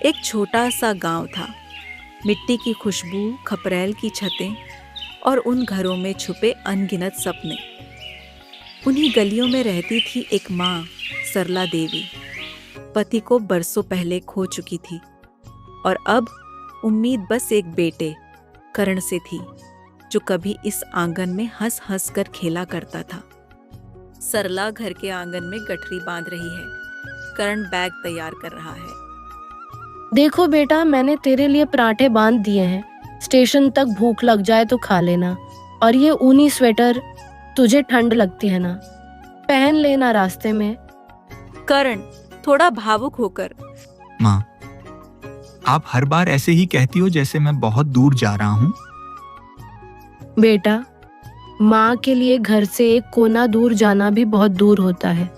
एक छोटा सा गांव था। मिट्टी की खुशबू, खपरेल की छतें और उन घरों में छुपे अनगिनत सपने। उन्हीं गलियों में रहती थी एक माँ, सरला देवी। पति को बरसों पहले खो चुकी थी और अब उम्मीद बस एक बेटे, करण से थी, जो कभी इस आंगन में हंस हंस कर खेला करता था। सरला घर के आंगन में गठरी बांध रही है। करण बैग तैयार कर रहा है। देखो बेटा, मैंने तेरे लिए पराठे बांध दिए हैं। स्टेशन तक भूख लग जाए तो खा लेना। और ये ऊनी स्वेटर, तुझे ठंड लगती है ना, पहन लेना रास्ते में। करण थोड़ा भावुक होकर, माँ, आप हर बार ऐसे ही कहती हो जैसे मैं बहुत दूर जा रहा हूँ। बेटा, माँ के लिए घर से एक कोना दूर जाना भी बहुत दूर होता है।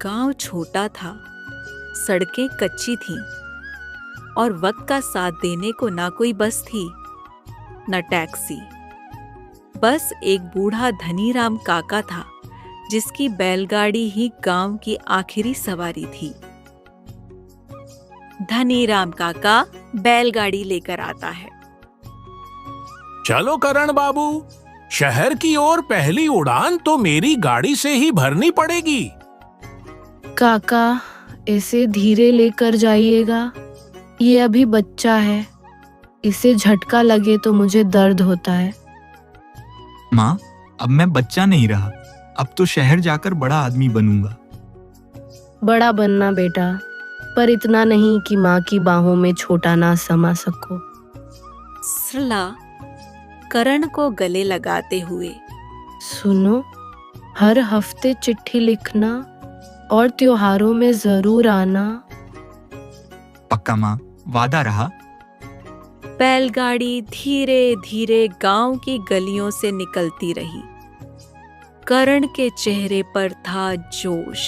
गांव छोटा था, सड़कें कच्ची थीं और वक्त का साथ देने को ना कोई बस थी, न टैक्सी। बस एक बूढ़ा धनीराम काका था, जिसकी बैलगाड़ी ही गांव की आखिरी सवारी थी। धनीराम काका बैलगाड़ी लेकर आता है। चलो करण बाबू, शहर की ओर पहली उड़ान तो मेरी गाड़ी से ही भरनी पड़ेगी। काका, इसे धीरे लेकर जाइएगा। ये अभी बच्चा है, इसे झटका लगे तो मुझे दर्द होता है। माँ, अब मैं बच्चा नहीं रहा, अब तो शहर जाकर बड़ा आदमी बनूंगा। बड़ा बनना बेटा, पर इतना नहीं कि माँ की बाहों में छोटा ना समा सको। सरला करण को गले लगाते हुए, सुनो, हर हफ्ते चिट्ठी लिखना और त्योहारों में जरूर आना। पक्का माँ, वादा रहा। बैलगाड़ी धीरे धीरे गांव की गलियों से निकलती रही। करण के चेहरे पर था जोश,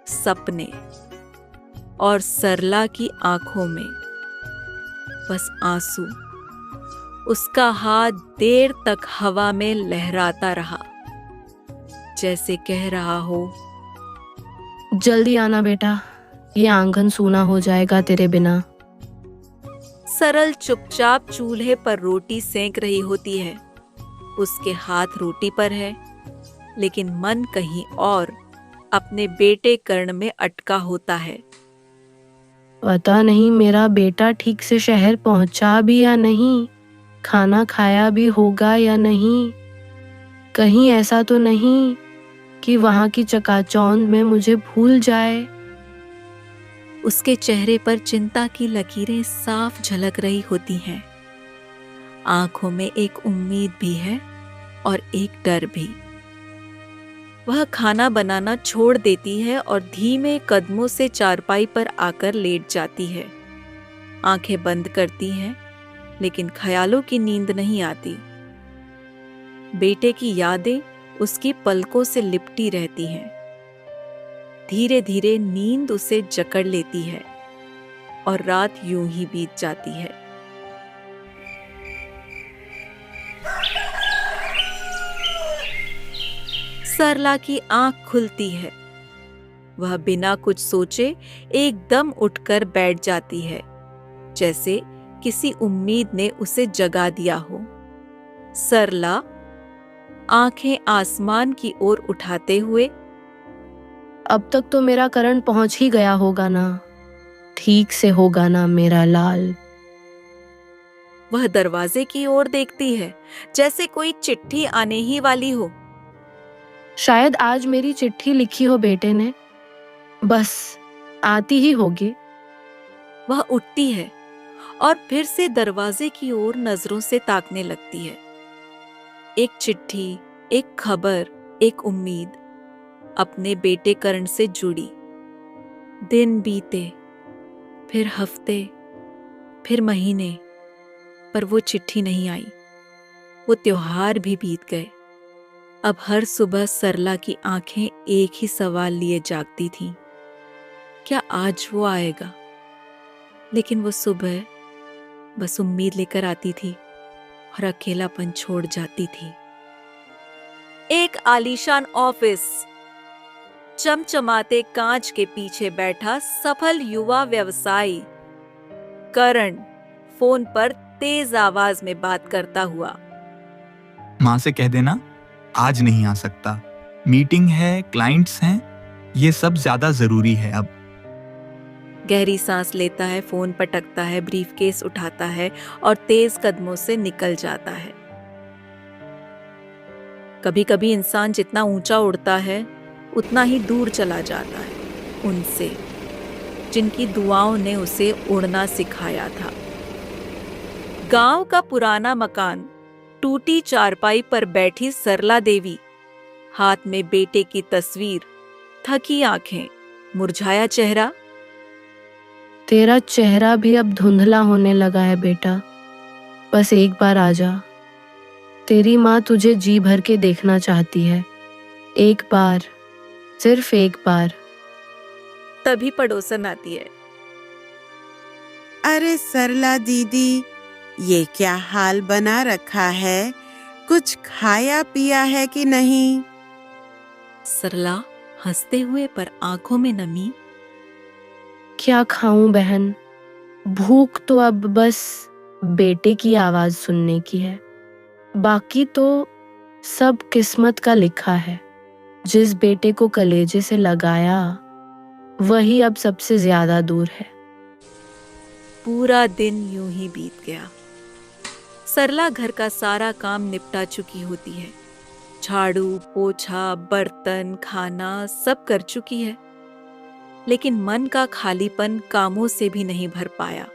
सपने, और सरला की आंखों में बस आंसू। उसका हाथ देर तक हवा में लहराता रहा, जैसे कह रहा हो, जल्दी आना बेटा, ये आंगन सूना हो जाएगा तेरे बिना। सरल चुपचाप चूल्हे पर रोटी सेंक रही होती है। उसके हाथ रोटी पर है, लेकिन मन कहीं और, अपने बेटे कर्ण में अटका होता है। पता नहीं मेरा बेटा ठीक से शहर पहुंचा भी या नहीं, खाना खाया भी होगा या नहीं। कहीं ऐसा तो नहीं कि वहां की चकाचौंध में मुझे भूल जाए। उसके चेहरे पर चिंता की लकीरें साफ झलक रही होती हैं। आंखों में एक उम्मीद भी है और एक डर भी। वह खाना बनाना छोड़ देती है और धीमे कदमों से चारपाई पर आकर लेट जाती है। आंखें बंद करती हैं, लेकिन ख्यालों की नींद नहीं आती। बेटे की यादें उसकी पलकों से लिपटी रहती हैं। धीरे धीरे नींद उसे जकड़ लेती है और रात यूं ही बीत जाती है। सरला की आंख खुलती है। वह बिना कुछ सोचे एकदम उठकर बैठ जाती है, जैसे किसी उम्मीद ने उसे जगा दिया हो। सरला आंखें आसमान की ओर उठाते हुए, अब तक तो मेरा करण पहुंच ही गया होगा ना, ठीक से होगा ना मेरा लाल। वह दरवाजे की ओर देखती है, जैसे कोई चिट्ठी आने ही वाली हो। शायद आज मेरी चिट्ठी लिखी हो बेटे ने, बस आती ही होगी। वह उठती है और फिर से दरवाजे की ओर नजरों से ताकने लगती है। एक चिट्ठी, एक खबर, एक उम्मीद, अपने बेटे करण से जुड़ी। दिन बीते, फिर हफ्ते, फिर महीने, पर वो चिट्ठी नहीं आई। वो त्योहार भी बीत गए। अब हर सुबह सरला की आंखें एक ही सवाल लिए जागती थीं, क्या आज वो आएगा? लेकिन वो सुबह बस उम्मीद लेकर आती थी और अकेलापन छोड़ जाती थी। एक आलीशान ऑफिस, चमचमाते कांच के पीछे बैठा सफल युवा व्यवसायी करण फोन पर तेज आवाज में बात करता हुआ। माँ से कह देना आज नहीं आ सकता, मीटिंग है, क्लाइंट्स हैं, ये सब ज्यादा जरूरी है अब। गहरी सांस लेता है, फोन पटकता है, ब्रीफकेस उठाता है और तेज कदमों से निकल जाता है। कभी कभी इंसान जितना ऊंचा उड़ता है उतना ही दूर चला जाता है उनसे जिनकी दुआओं ने उसे उड़ना सिखाया था। गांव का पुराना मकान, टूटी चारपाई पर बैठी सरला देवी, हाथ में बेटे की तस्वीर, थकी आंखें, मुरझाया चेहरा। तेरा चेहरा भी अब धुंधला होने लगा है बेटा, बस एक बार आ जा। तेरी माँ तुझे जी भर के देखना चाहती है, एक बार, सिर्फ एक बार। तभी पड़ोसन आती है। अरे सरला दीदी, ये क्या हाल बना रखा है? कुछ खाया पिया है कि नहीं? सरला हंसते हुए पर आंखों में नमी। क्या खाऊं बहन, भूख तो अब बस बेटे की आवाज सुनने की है, बाकी तो सब किस्मत का लिखा है। जिस बेटे को कलेजे से लगाया वही अब सबसे ज्यादा दूर है। पूरा दिन यूं ही बीत गया। सरला घर का सारा काम निपटा चुकी होती है, झाड़ू, पोछा, बर्तन, खाना सब कर चुकी है, लेकिन मन का खालीपन कामों से भी नहीं भर पाया।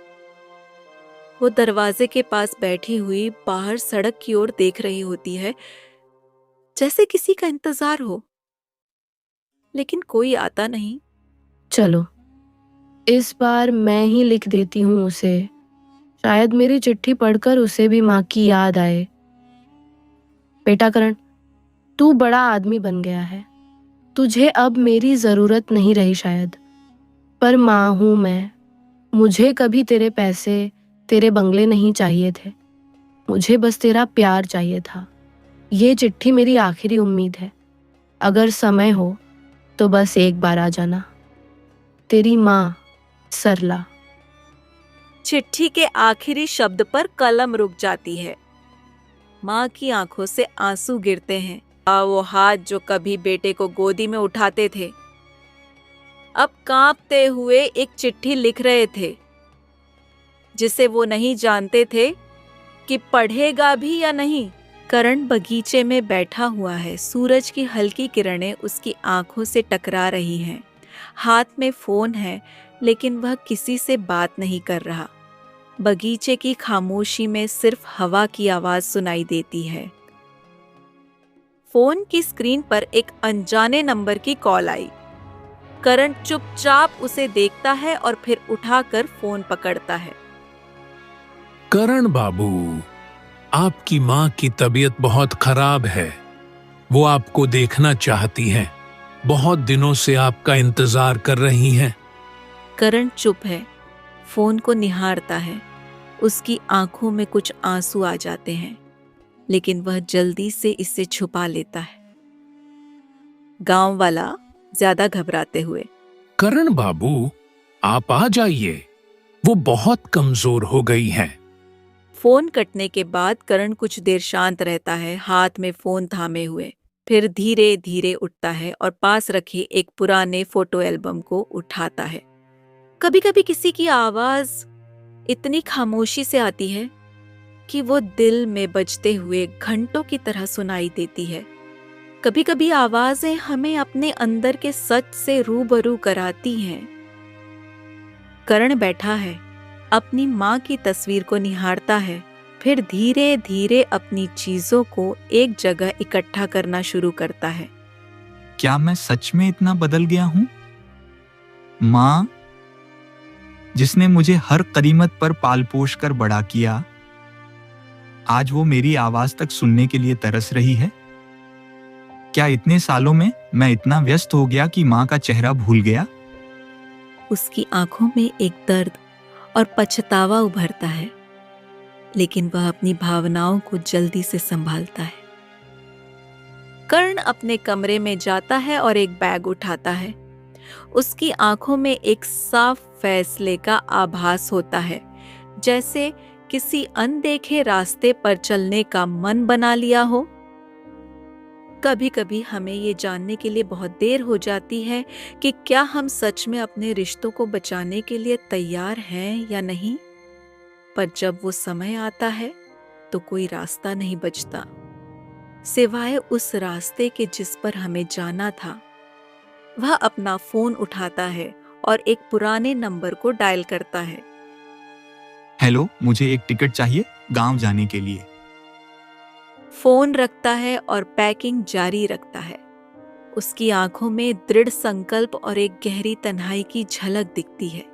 वो दरवाजे के पास बैठी हुई बाहर सड़क की ओर देख रही होती है, जैसे किसी का इंतजार हो, लेकिन कोई आता नहीं। चलो इस बार मैं ही लिख देती हूँ उसे, शायद मेरी चिट्ठी पढ़कर उसे भी माँ की याद आए। बेटा करण, तू बड़ा आदमी बन गया है, तुझे अब मेरी जरूरत नहीं रही शायद, पर माँ हूं मैं। मुझे कभी तेरे पैसे, तेरे बंगले नहीं चाहिए थे, मुझे बस तेरा प्यार चाहिए था। ये चिट्ठी मेरी आखिरी उम्मीद है, अगर समय हो तो बस एक बार आ जाना। तेरी माँ, सरला। चिट्ठी के आखिरी शब्द पर कलम रुक जाती है। माँ की आंखों से आंसू गिरते हैं। वो हाथ जो कभी बेटे को गोदी में उठाते थे, अब कांपते हुए एक चिट्ठी लिख रहे थे, जिसे वो नहीं जानते थे कि पढ़ेगा भी या नहीं। करण बगीचे में बैठा हुआ है, सूरज की हल्की किरणें उसकी आंखों से टकरा रही हैं। हाथ में फोन है, लेकिन वह किसी से बात नहीं कर रहा। बगीचे की खामोशी में सिर्फ हवा की आवाज सुनाई देती है। फोन की स्क्रीन पर एक अनजाने नंबर की कॉल आई। करण चुपचाप उसे देखता है और फिर उठाकर फोन पकड़ता है। करण बाबू, आपकी माँ की तबीयत बहुत खराब है, वो आपको देखना चाहती हैं, बहुत दिनों से आपका इंतजार कर रही हैं। करण चुप है, फोन को निहारता है। उसकी आंखों में कुछ आंसू आ जाते हैं, लेकिन वह जल्दी से इसे छुपा लेता है। गांव वाला ज्यादा घबराते हुए, करण बाबू, आप आ जाइए, वो बहुत कमजोर हो गई हैं। फोन कटने के बाद करण कुछ देर शांत रहता है, हाथ में फोन थामे हुए। फिर धीरे धीरे उठता है और पास रखे एक पुराने फोटो एल्बम को उठाता है। कभी कभी किसी की आवाज इतनी खामोशी से आती है कि वो दिल में बजते हुए घंटों की तरह सुनाई देती है। कभी कभी आवाजें हमें अपने अंदर के सच से रूबरू कराती हैं। करण बैठा है, अपनी माँ की तस्वीर को निहारता है, फिर धीरे धीरे अपनी चीजों को एक जगह इकट्ठा करना शुरू करता है। क्या मैं सच में इतना बदल गया हूं? माँ, जिसने मुझे हर करीमत पर पाल पोष कर बड़ा किया, आज वो मेरी आवाज तक सुनने के लिए तरस रही है। क्या इतने सालों में मैं इतना व्यस्त हो गया कि माँ का चेहरा भूल गया? उसकी आंखों में एक दर्द और पछतावा उभरता है, लेकिन वह अपनी भावनाओं को जल्दी से संभालता है। कर्ण अपने कमरे में जाता है और एक बैग उठाता है। उसकी आंखों में एक साफ फैसले का आभास होता है। जैसे किसी अनदेखे रास्ते पर चलने का मन बना लिया हो। कभी कभी हमें ये जानने के लिए बहुत देर हो जाती है कि क्या हम सच में अपने रिश्तों को बचाने के लिए तैयार हैं या नहीं। पर जब वो समय आता है तो कोई रास्ता नहीं बचता सिवाय उस रास्ते के जिस पर हमें जाना था। वह अपना फोन उठाता है और एक पुराने नंबर को डायल करता है। हेलो, मुझे एक टिकट चाहिए गांव जाने के लिए। फोन रखता है और पैकिंग जारी रखता है। उसकी आंखों में दृढ़ संकल्प और एक गहरी तन्हाई की झलक दिखती है।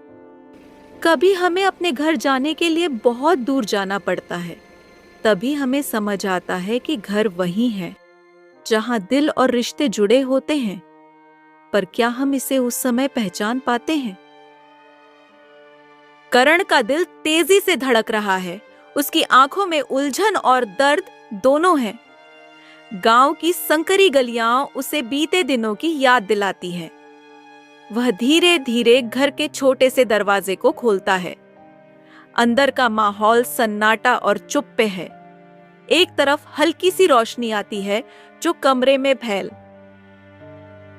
कभी हमें अपने घर जाने के लिए बहुत दूर जाना पड़ता है, तभी हमें समझ आता है कि घर वही है जहां दिल और रिश्ते जुड़े होते हैं। पर क्या हम इसे उस समय पहचान पाते हैं? करण का दिल तेजी से धड़क रहा है। उसकी आंखों में उलझन और दर्द दोनों हैं। गांव की संकरी गलियां उसे बीते दिनों की याद दिलाती हैं। वह धीरे धीरे घर के छोटे से दरवाजे को खोलता है। अंदर का माहौल सन्नाटा और चुप पे है। एक तरफ हल्की सी रोशनी आती है जो कमरे में फैल।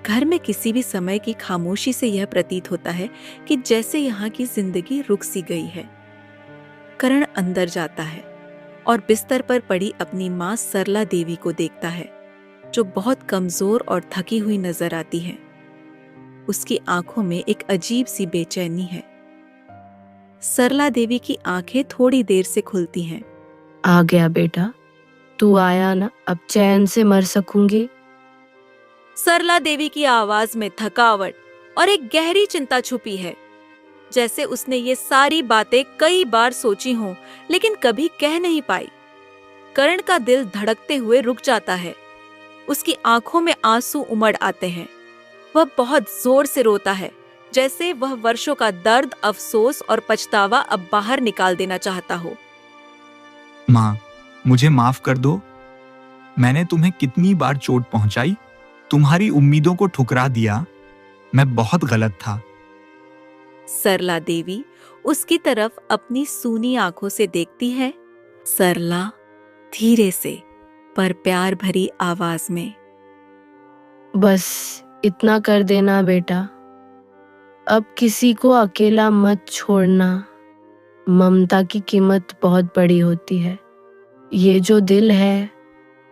घर में किसी भी समय की खामोशी से यह प्रतीत होता है कि जैसे यहाँ की जिंदगी रुक सी गई है। करण अंदर जाता है और बिस्तर पर पड़ी अपनी मां सरला देवी को देखता है, जो बहुत कमजोर और थकी हुई नजर आती है। उसकी आंखों में एक अजीब सी बेचैनी है। सरला देवी की आंखें थोड़ी देर से खुलती हैं। आ गया बेटा, तू आया ना, अब चैन से मर सकूंगी। सरला देवी की आवाज में थकावट और एक गहरी चिंता छुपी है, जैसे उसने ये सारी बातें कई बार सोची हों लेकिन कभी कह नहीं पाई। करण का दिल धड़कते हुए रुक जाता है। उसकी आंखों में आंसू उमड़ आते हैं। वह बहुत जोर से रोता है, जैसे वह वर्षों का दर्द, अफसोस और पछतावा अब बाहर निकाल देना चाहता हो। माँ, मुझे माफ कर दो। मैंने तुम्हें कितनी बार चोट पहुंचाई, तुम्हारी उम्मीदों को ठुकरा दिया। मैं बहुत गलत था। सरला देवी उसकी तरफ अपनी सूनी आंखों से देखती है। सरला धीरे से पर प्यार भरी आवाज में, बस इतना कर देना बेटा, अब किसी को अकेला मत छोड़ना। ममता की कीमत बहुत बड़ी होती है। ये जो दिल है,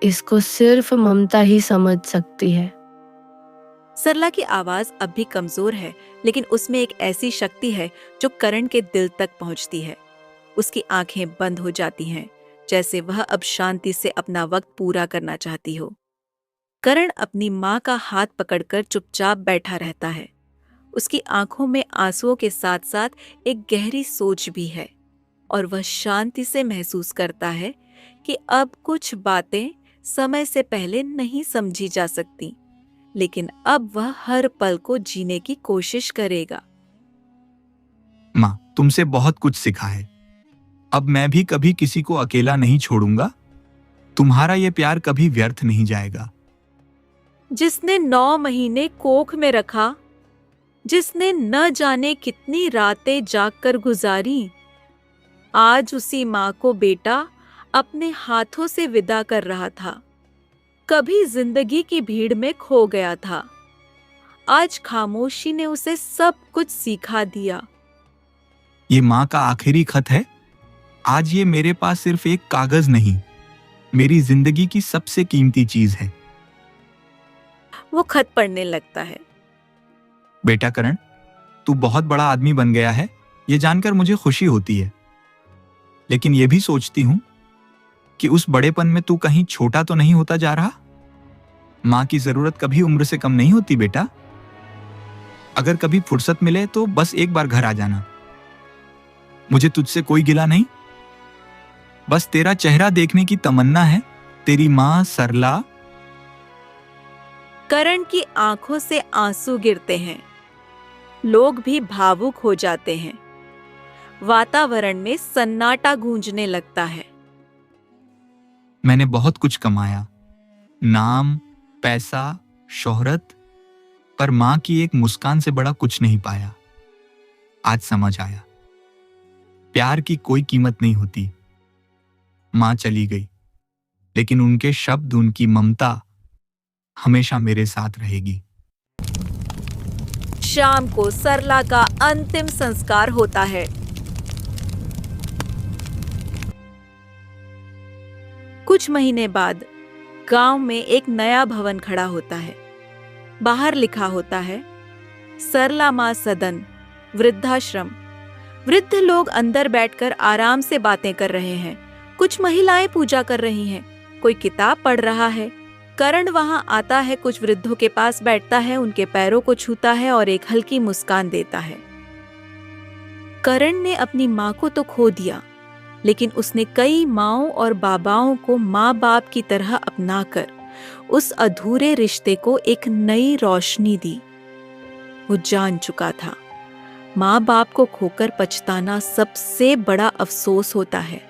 इसको सिर्फ ममता ही समझ सकती है। सरला की आवाज अब भी कमजोर है, लेकिन उसमें एक ऐसी शक्ति है जो करण के दिल तक पहुंचती है। उसकी आंखें बंद हो जाती हैं, जैसे वह अब शांति से अपना वक्त पूरा करना चाहती हो। करण अपनी माँ का हाथ पकड़कर चुपचाप बैठा रहता है। उसकी आंखों में आंसुओं के साथ साथ एक गहरी सोच भी है, और वह शांति से महसूस करता है कि अब कुछ बातें समय से पहले नहीं समझी जा सकती, लेकिन अब वह हर पल को जीने की कोशिश करेगा। माँ, तुमसे बहुत कुछ सीखा है। अब मैं भी कभी किसी को अकेला नहीं छोड़ूंगा। तुम्हारा ये प्यार कभी व्यर्थ नहीं जाएगा। जिसने 9 महीने कोख में रखा, जिसने न जाने कितनी रातें जागकर गुजारी, आज उसी माँ को बेटा अपने हाथों से विदा कर रहा था। कभी जिंदगी की भीड़ में खो गया था, आज खामोशी ने उसे सब कुछ सिखा दिया। ये माँ का आखिरी खत है। आज ये मेरे पास सिर्फ एक कागज नहीं, मेरी जिंदगी की सबसे कीमती चीज है। वो खत पढ़ने लगता है। बेटा करण, तू बहुत बड़ा आदमी बन गया है, ये जानकर मुझे खुशी होती है। लेकिन ये भी सोचती हूं कि उस बड़ेपन में तू कहीं छोटा तो नहीं होता जा रहा। माँ की जरूरत कभी उम्र से कम नहीं होती बेटा। अगर कभी फुर्सत मिले तो बस एक बार घर आ जाना। मुझे तुझसे कोई गिला नहीं, बस तेरा चेहरा देखने की तमन्ना है। तेरी माँ सरला। करण की आंखों से आंसू गिरते हैं। लोग भी भावुक हो जाते हैं। वातावरण में सन्नाटा गूंजने लगता है। मैंने बहुत कुछ कमाया, नाम, पैसा, शोहरत, पर माँ की एक मुस्कान से बड़ा कुछ नहीं पाया। आज समझ आया, प्यार की कोई कीमत नहीं होती। माँ चली गई, लेकिन उनके शब्द, उनकी ममता हमेशा मेरे साथ रहेगी। शाम को सरला का अंतिम संस्कार होता है। कुछ महीने बाद गांव में एक नया भवन खड़ा होता है। बाहर लिखा होता है, सरला मां सदन, वृद्धाश्रम। वृद्ध लोग अंदर बैठकर आराम से बातें कर रहे हैं। कुछ महिलाएं पूजा कर रही हैं, कोई किताब पढ़ रहा है। करण वहां आता है, कुछ वृद्धों के पास बैठता है, उनके पैरों को छूता है और एक हल्की मुस्कान देता है। करण ने अपनी मां को तो खो दिया, लेकिन उसने कई माँओं और बाबाओं को माँ बाप की तरह अपनाकर उस अधूरे रिश्ते को एक नई रोशनी दी। वो जान चुका था, माँ बाप को खोकर पछताना सबसे बड़ा अफसोस होता है।